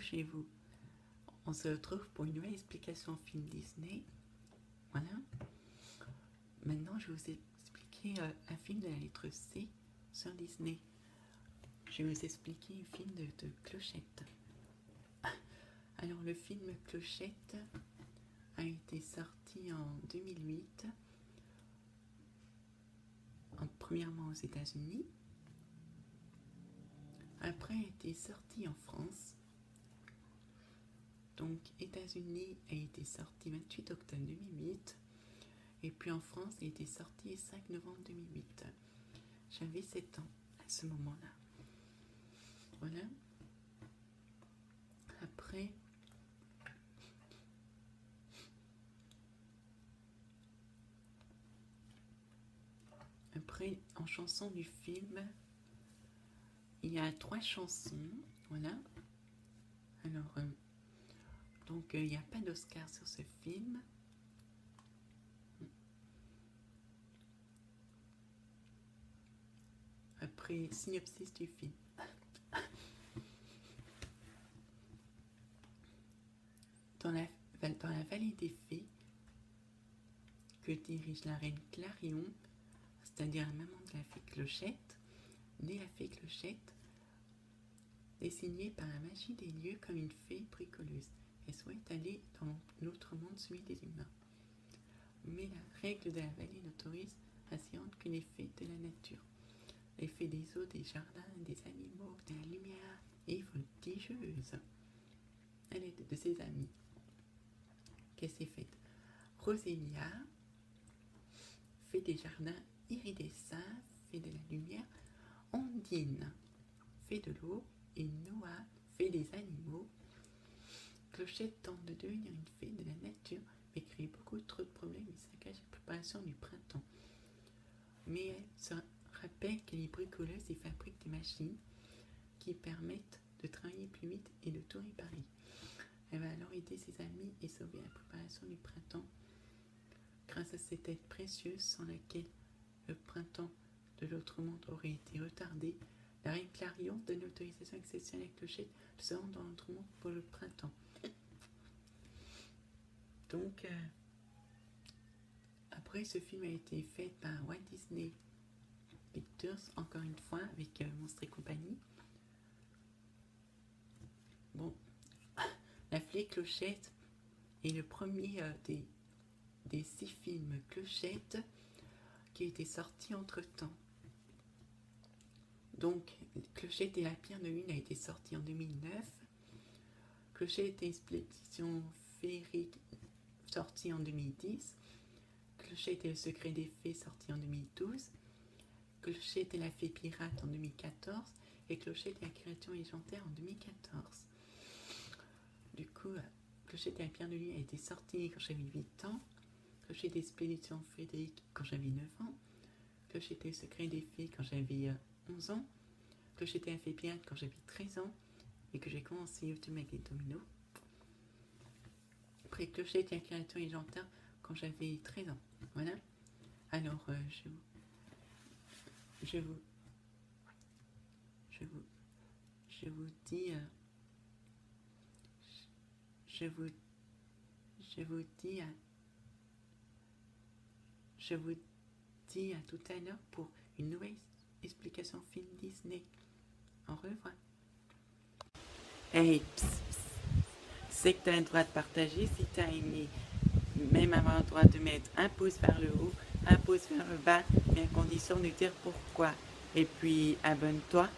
accrochez-vous. On se retrouve pour une nouvelle explication film Disney. Voilà. Maintenant, je vais vous expliquer un film de la lettre C sur Disney. Je vais vous expliquer un film de Clochette. Alors, le film Clochette a été sorti en 2008, premièrement aux États-Unis. Après, a été sorti en France. Donc, États-Unis a été sorti 28 octobre 2008. Et puis en France, il a été sorti le 5 novembre 2008. J'avais 7 ans à ce moment-là. Voilà. Après, en chanson du film, il y a 3 chansons. Voilà. Alors, donc, il n'y a pas d'Oscar sur ce film. Après, synopsis du film. Dans la vallée des fées, que dirige la reine Clarion, c'est-à-dire la maman de la fée Clochette, née la fée Clochette, dessinée par la magie des lieux comme une fée bricoleuse. Elle souhaite aller dans l'autre monde, celui des humains. Mais la règle de la vallée n'autorise ainsi que les fées de la nature. Les fées des eaux, des jardins, des animaux, de la lumière et voltigeuses. Elle est de ses amies. Qu'est-ce qu'elle fait? Rosélia, fée des jardins iridescents, fée de la lumière. Ondine, fée de l'eau. Et Noah, fée des animaux. Clochette tente de devenir une fée de la nature, mais crée beaucoup trop de problèmes et saccage la préparation du printemps. Mais elle se rappelle qu'elle est bricoleuse et fabrique des machines qui permettent de travailler plus vite et de tout réparer. Elle va alors aider ses amis et sauver la préparation du printemps grâce à cette aide précieuse sans laquelle le printemps de l'autre monde aurait été retardé. La reine Clarion donne l'autorisation exceptionnelle à Clochette de se rendre dans l'autre monde pour le printemps. Donc, après, ce film a été fait par Walt Disney Pictures, encore une fois, avec Monstres et compagnie. Bon, La fée Clochette est le premier des 6 films Clochette qui a été sorti entre-temps. Donc, Clochette et la pierre de lune a été sorti en 2009. Clochette et l'expédition féerique sorti en 2010. Clochette et le secret des fées sorti en 2012. Clochette et la fée pirate en 2014. Et Clochette et la créature légendaire en 2014. Du coup, Clochette et la pierre de lune a été sorti quand j'avais 8 ans. Clochette et l'expédition féerique quand j'avais 9 ans. Clochette et le secret des fées quand j'avais 11 ans. Clochette et la fée pirate quand j'avais 13 ans. Et que j'ai commencé YouTube avec les dominos. Après Clochette et la créature légendaire quand j'avais 13 ans. Voilà. Alors, je vous dis à tout à l'heure pour une nouvelle explication film Disney. Au revoir. Hey, psst, psst. C'est que tu as le droit de partager si tu as aimé. Même avoir le droit de mettre un pouce vers le haut, un pouce vers le bas, mais à condition de dire pourquoi. Et puis, abonne-toi.